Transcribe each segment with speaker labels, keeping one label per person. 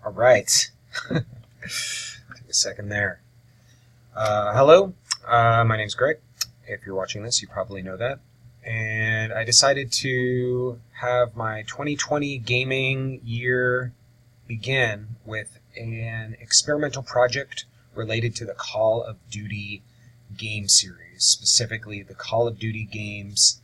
Speaker 1: All right. Take a second there. Hello, my name's Greg. If you're watching this, you probably know that. And I decided to have my 2020 gaming year begin with an experimental project related to the Call of Duty game series, specifically the Call of Duty games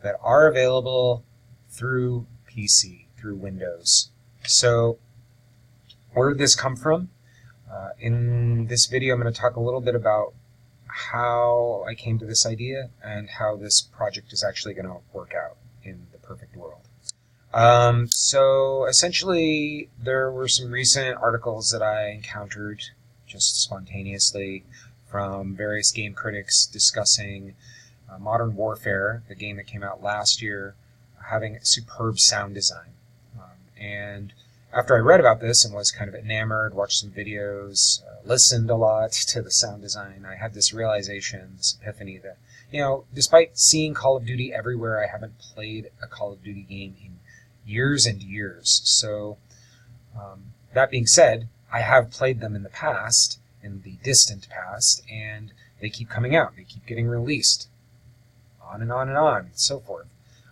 Speaker 1: that are available through PC, through Windows. So, where did this come from? In this video, I'm going to talk a little bit about how I came to this idea and how this project is actually going to work out in the perfect world. So essentially, there were some recent articles that I encountered just spontaneously from various game critics discussing Modern Warfare, the game that came out last year, having superb sound design. And after I read about this and was kind of enamored, watched some videos, listened a lot to the sound design, I had this realization, this epiphany that, despite seeing Call of Duty everywhere, I haven't played a Call of Duty game in years and years. So, that being said, I have played them in the past, in the distant past, and they keep coming out. They keep getting released. On and on and on, and so forth.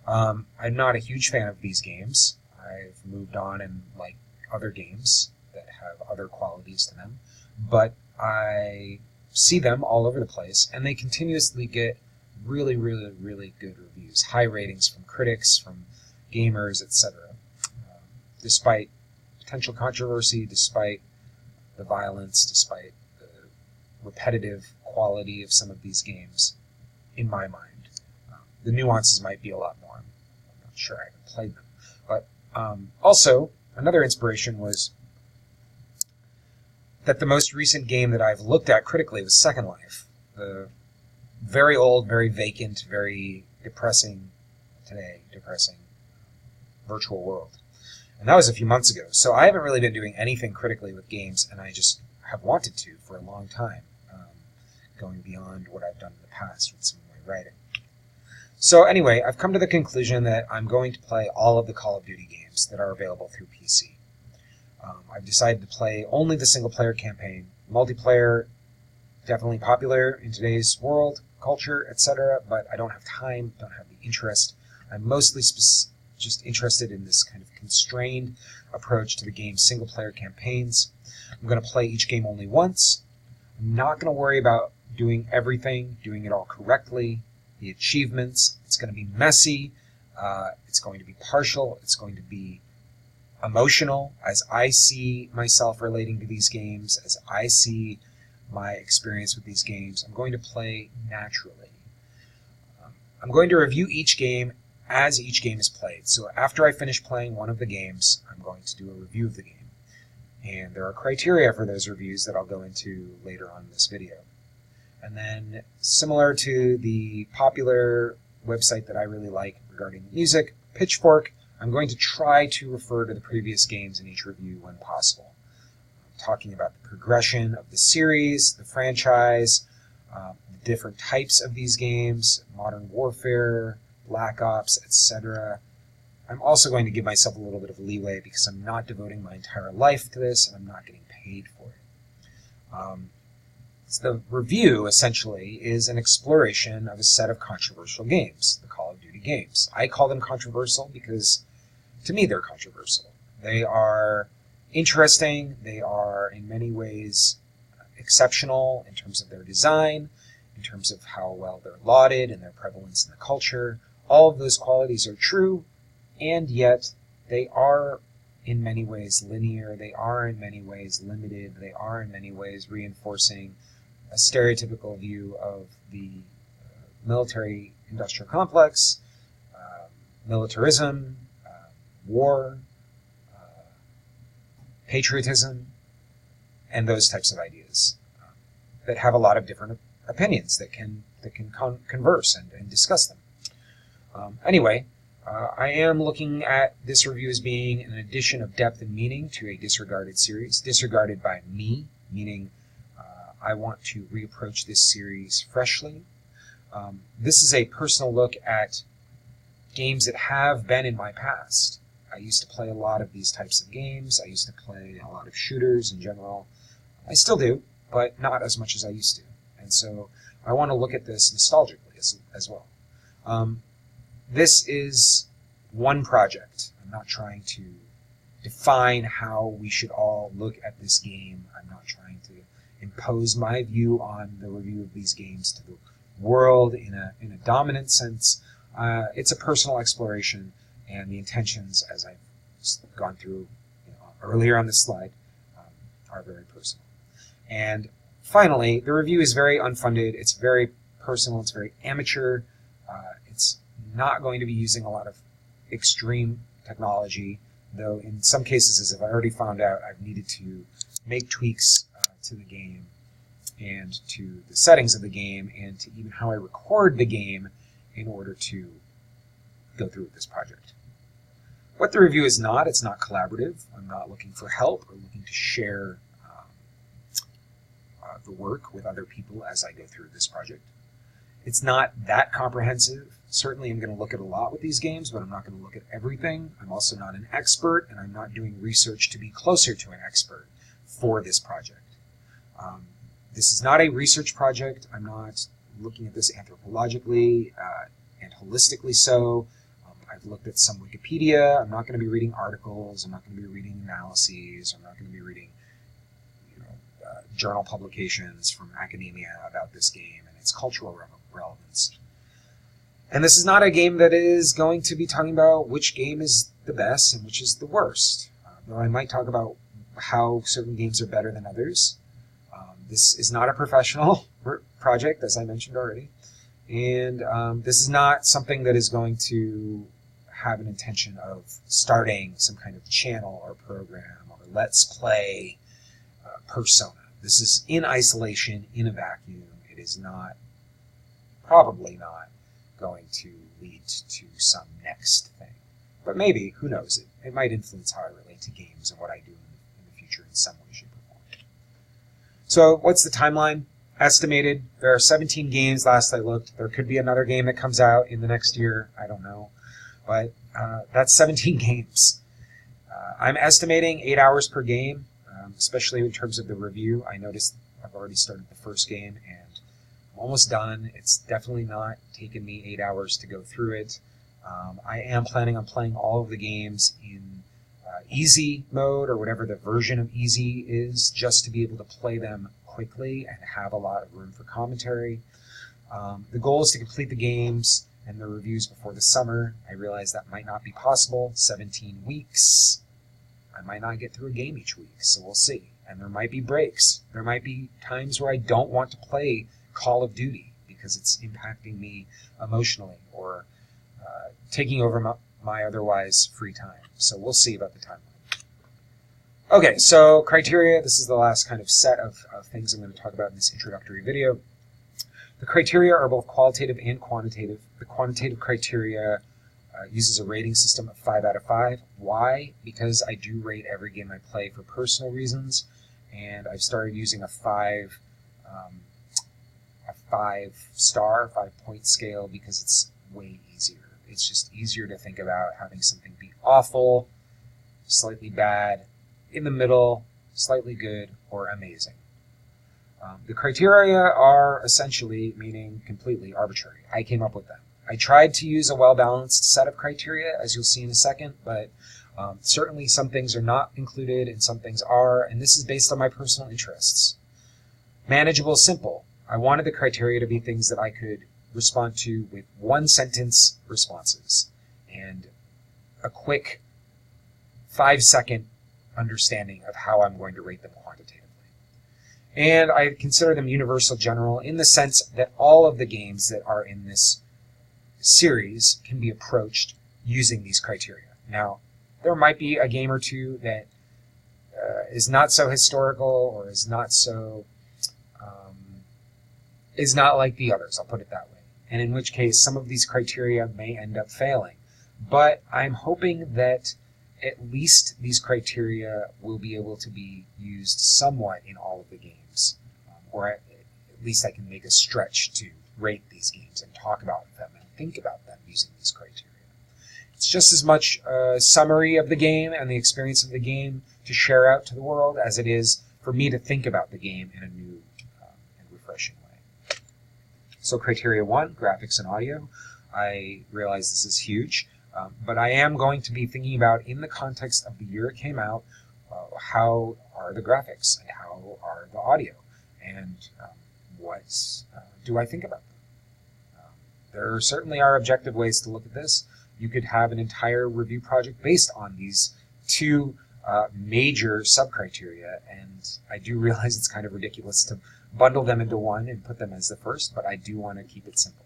Speaker 1: I'm not a huge fan of these games. I've moved on and like other games that have other qualities to them, but I see them all over the place, and they continuously get really, really, really good reviews, high ratings from critics, from gamers, etc. Despite potential controversy, despite the violence, despite the repetitive quality of some of these games, in my mind. The nuances might be a lot more. I'm not sure, I haven't played them. But also, another inspiration was that the most recent game that I've looked at critically was Second Life. The very old, very vacant, very depressing virtual world. And that was a few months ago. So I haven't really been doing anything critically with games, and I just have wanted to for a long time, going beyond what I've done in the past with some of my writing. So anyway, I've come to the conclusion that I'm going to play all of the Call of Duty games that are available through PC. I've decided to play only the single-player campaign. Multiplayer, definitely popular in today's world, culture, etc., but I don't have time, don't have the interest. I'm mostly just interested in this kind of constrained approach to the game's single-player campaigns. I'm going to play each game only once. I'm not going to worry about doing everything, doing it all correctly, the achievements. It's going to be messy, it's going to be partial, it's going to be emotional as I see myself relating to these games, as I see my experience with these games. I'm going to play naturally. I'm going to review each game as each game is played. So after I finish playing one of the games, I'm going to do a review of the game. And there are criteria for those reviews that I'll go into later on in this video. And then, similar to the popular website that I really like regarding music, Pitchfork, I'm going to try to refer to the previous games in each review when possible. I'm talking about the progression of the series, the franchise, the different types of these games, Modern Warfare, Black Ops, etc. I'm also going to give myself a little bit of leeway because I'm not devoting my entire life to this and I'm not getting paid for it. The review, essentially, is an exploration of a set of controversial games, the Call of Duty games. I call them controversial because, to me, they're controversial. They are interesting, they are, in many ways, exceptional in terms of their design, in terms of how well they're lauded and their prevalence in the culture. All of those qualities are true, and yet they are in many ways linear, they are in many ways limited, they are in many ways reinforcing a stereotypical view of the military-industrial complex, militarism, war, patriotism, and those types of ideas that have a lot of different opinions that can converse and discuss them. Anyway, I am looking at this review as being an addition of depth and meaning to a disregarded series, disregarded by me, meaning I want to reapproach this series freshly. This is a personal look at games that have been in my past. I used to play a lot of these types of games. I used to play a lot of shooters in general. I still do, but not as much as I used to. And so I want to look at this nostalgically as well. This is one project. I'm not trying to define how we should all look at this game. I'm not trying to impose my view on the review of these games to the world in a dominant sense. It's a personal exploration, and the intentions, as I've gone through earlier on this slide, are very personal. And finally, the review is very unfunded. It's very personal. It's very amateur. It's not going to be using a lot of extreme technology, though in some cases, as I've already found out, I've needed to make tweaks to the game and to the settings of the game and to even how I record the game in order to go through with this project. What the review is not, it's not collaborative. I'm not looking for help or looking to share the work with other people as I go through this project. It's not that comprehensive. Certainly I'm going to look at a lot with these games, but I'm not going to look at everything. I'm also not an expert, and I'm not doing research to be closer to an expert for this project. This is not a research project. I'm not looking at this anthropologically and holistically so. I've looked at some Wikipedia. I'm not going to be reading articles. I'm not going to be reading analyses. I'm not going to be reading journal publications from academia about this game and its cultural relevance. And this is not a game that is going to be talking about which game is the best and which is the worst. Though I might talk about how certain games are better than others. This is not a professional project, as I mentioned already. And this is not something that is going to have an intention of starting some kind of channel or program or let's play persona. This is in isolation, in a vacuum. It is not, probably not, going to lead to some next thing. But maybe, who knows, it might influence how I relate to games and what I do in the future in some way, shape, or form. So what's the timeline? Estimated, there are 17 games last I looked. There could be another game that comes out in the next year. I don't know. But that's 17 games. I'm estimating 8 hours per game, especially in terms of the review. I noticed I've already started the first game, and I'm almost done. It's definitely not taken me 8 hours to go through it. I am planning on playing all of the games in easy mode, or whatever the version of easy is, just to be able to play them quickly and have a lot of room for commentary. The goal is to complete the games and the reviews before the summer. I realize that might not be possible. 17 weeks. I might not get through a game each week, so we'll see. And there might be breaks. There might be times where I don't want to play Call of Duty because it's impacting me emotionally or taking over my otherwise free time. So we'll see about the timeline. Okay, so criteria. This is the last kind of set of things I'm going to talk about in this introductory video. The criteria are both qualitative and quantitative. The quantitative criteria uses a rating system of 5 out of 5. Why? Because I do rate every game I play for personal reasons, and I've started using a 5-point scale because it's way easier. It's just easier to think about having something be awful, slightly bad, in the middle, slightly good, or amazing. The criteria are essentially, meaning completely arbitrary. I came up with them. I tried to use a well-balanced set of criteria, as you'll see in a second, but certainly some things are not included and some things are, and this is based on my personal interests. Manageable, simple. I wanted the criteria to be things that I could respond to with one-sentence responses and a quick 5-second understanding of how I'm going to rate them quantitatively. And I consider them universal general in the sense that all of the games that are in this series can be approached using these criteria. Now, there might be a game or two that is not so historical or is not so is not like the others, I'll put it that way. And in which case, some of these criteria may end up failing. But I'm hoping that at least these criteria will be able to be used somewhat in all of the games. Or at least I can make a stretch to rate these games and talk about them and think about them using these criteria. It's just as much a summary of the game and the experience of the game to share out to the world as it is for me to think about the game in a new and refreshing way. So criteria 1, graphics and audio. I realize this is huge, but I am going to be thinking about, in the context of the year it came out, how are the graphics and how are the audio, and what do I think about them? There certainly are objective ways to look at this. You could have an entire review project based on these two major sub-criteria, and I do realize it's kind of ridiculous to bundle them into one and put them as the first, but I do want to keep it simple.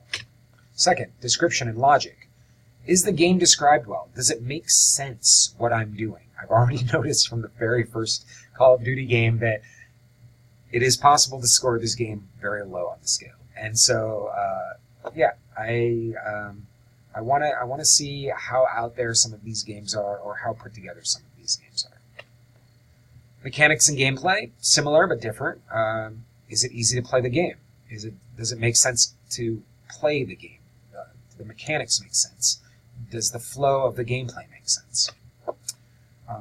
Speaker 1: Second, description and logic. Is the game described well? Does it make sense what I'm doing? I've already noticed from the very first Call of Duty game that it is possible to score this game very low on the scale. And so, yeah, I want to see how out there some of these games are, or how put together some of these games are. Mechanics and gameplay, similar but different. Is it easy to play the game? Does it make sense to play the game? Do the mechanics make sense? Does the flow of the gameplay make sense?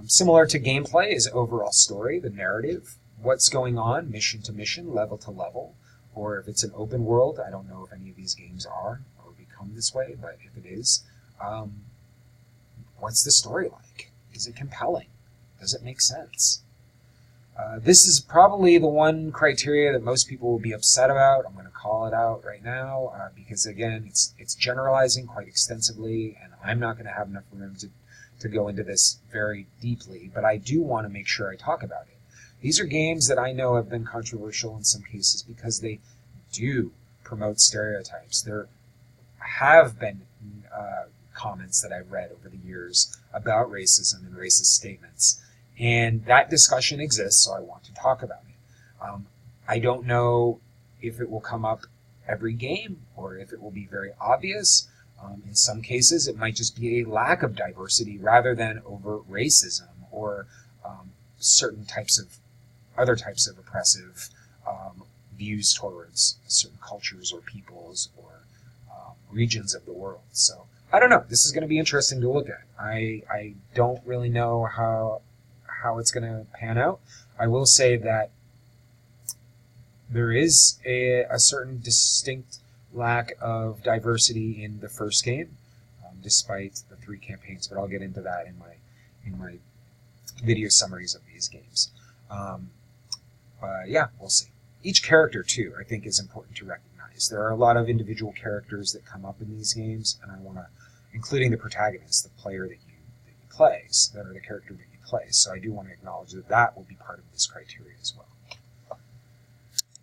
Speaker 1: Similar to gameplay is overall story, the narrative, what's going on, mission to mission, level to level, or if it's an open world, I don't know if any of these games are or become this way, but if it is, what's the story like? Is it compelling? Does it make sense? This is probably the one criteria that most people will be upset about. I'm going to call it out right now because, again, it's generalizing quite extensively, and I'm not going to have enough room to go into this very deeply, but I do want to make sure I talk about it. These are games that I know have been controversial in some cases because they do promote stereotypes. There have been comments that I've read over the years about racism and racist statements, and that discussion exists, so I want to talk about it. I don't know if it will come up every game or if it will be very obvious. In some cases, it might just be a lack of diversity rather than overt racism or certain types of other types of oppressive views towards certain cultures or peoples or regions of the world. So I don't know. This is going to be interesting to look at. I don't really know how it's going to pan out. I will say that there is a certain distinct lack of diversity in the first game, despite the 3 campaigns, but I'll get into that in my video summaries of these games. Yeah, we'll see. Each character, too, I think is important to recognize. There are a lot of individual characters that come up in these games, and I want to, including the protagonist, the player that you play, or the character that you play. So I do want to acknowledge that that will be part of this criteria as well.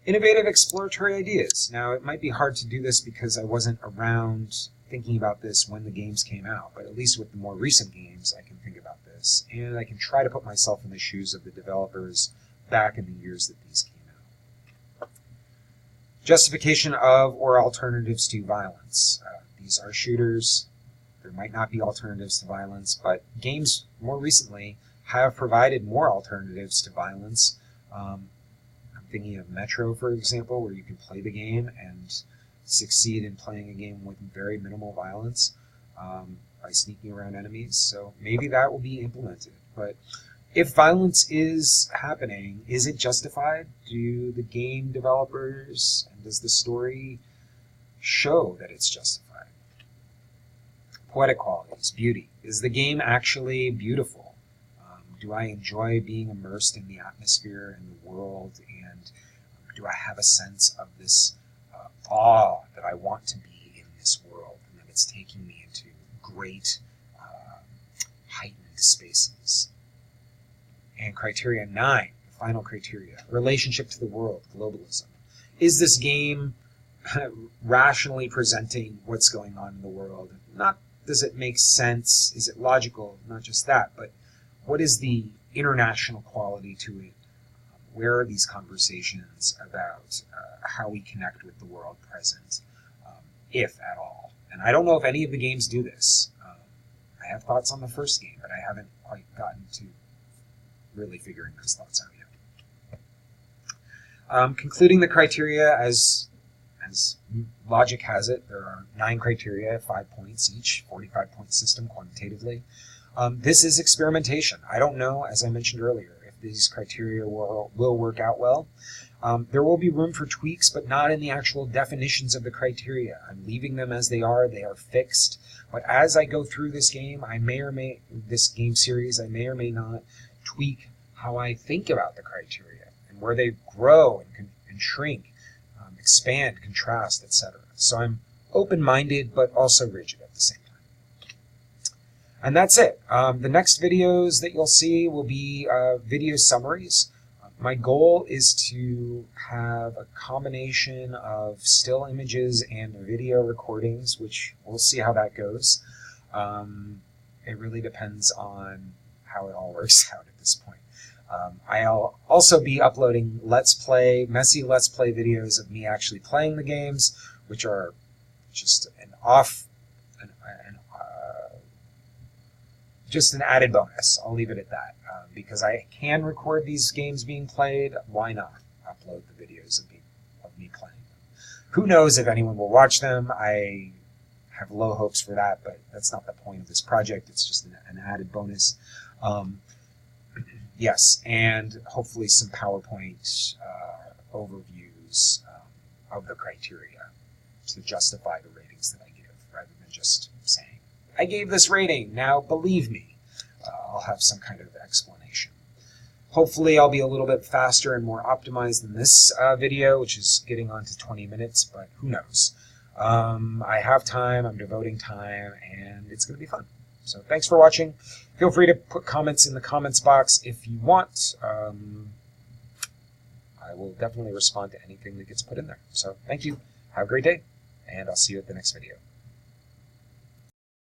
Speaker 1: Innovative exploratory ideas. Now, it might be hard to do this because I wasn't around thinking about this when the games came out, but at least with the more recent games, I can think about this, and I can try to put myself in the shoes of the developers back in the years that these came out. Justification of or alternatives to violence. These are shooters. There might not be alternatives to violence, but games more recently have provided more alternatives to violence. I'm thinking of Metro, for example, where you can play the game and succeed in playing a game with very minimal violence by sneaking around enemies. So maybe that will be implemented. But if violence is happening, is it justified? Do the game developers and does the story show that it's justified? Poetic qualities, beauty. Is the game actually beautiful? Do I enjoy being immersed in the atmosphere and the world? And do I have a sense of this awe that I want to be in this world and that it's taking me into great heightened spaces? And criteria 9, the final criteria, relationship to the world, globalism. Is this game rationally presenting what's going on in the world? Not does it make sense? Is it logical? Not just that, but what is the international quality to it? Where are these conversations about how we connect with the world present, if at all? And I don't know if any of the games do this. I have thoughts on the first game, but I haven't quite gotten to really figuring those thoughts out yet. Concluding the criteria, as logic has it, there are 9 criteria, 5 points each, 45-point system quantitatively. This is experimentation. I don't know, as I mentioned earlier, if these criteria will work out well. There will be room for tweaks, but not in the actual definitions of the criteria. I'm leaving them as they are fixed. But as I go through this game, this game series, I may or may not tweak how I think about the criteria and where they grow and shrink, expand, contrast, etc. So I'm open-minded, but also rigid at the same time. And that's it. The next videos that you'll see will be video summaries. My goal is to have a combination of still images and video recordings, which we'll see how that goes. It really depends on how it all works out at this point. I'll also be uploading messy Let's Play videos of me actually playing the games, which are just just an added bonus. I'll leave it at that. Because I can record these games being played, why not upload the videos of me playing them? Who knows if anyone will watch them? I have low hopes for that, but that's not the point of this project. It's just an added bonus. Yes, and hopefully some PowerPoint overviews of the criteria to justify the ratings that I give, rather than just saying, I gave this rating, now believe me. I'll have some kind of explanation. Hopefully I'll be a little bit faster and more optimized than this video, which is getting on to 20 minutes, but who knows. I have time, I'm devoting time, and it's going to be fun. So thanks for watching. Feel free to put comments in the comments box if you want. I will definitely respond to anything that gets put in there. So thank you. Have a great day, and I'll see you at the next video.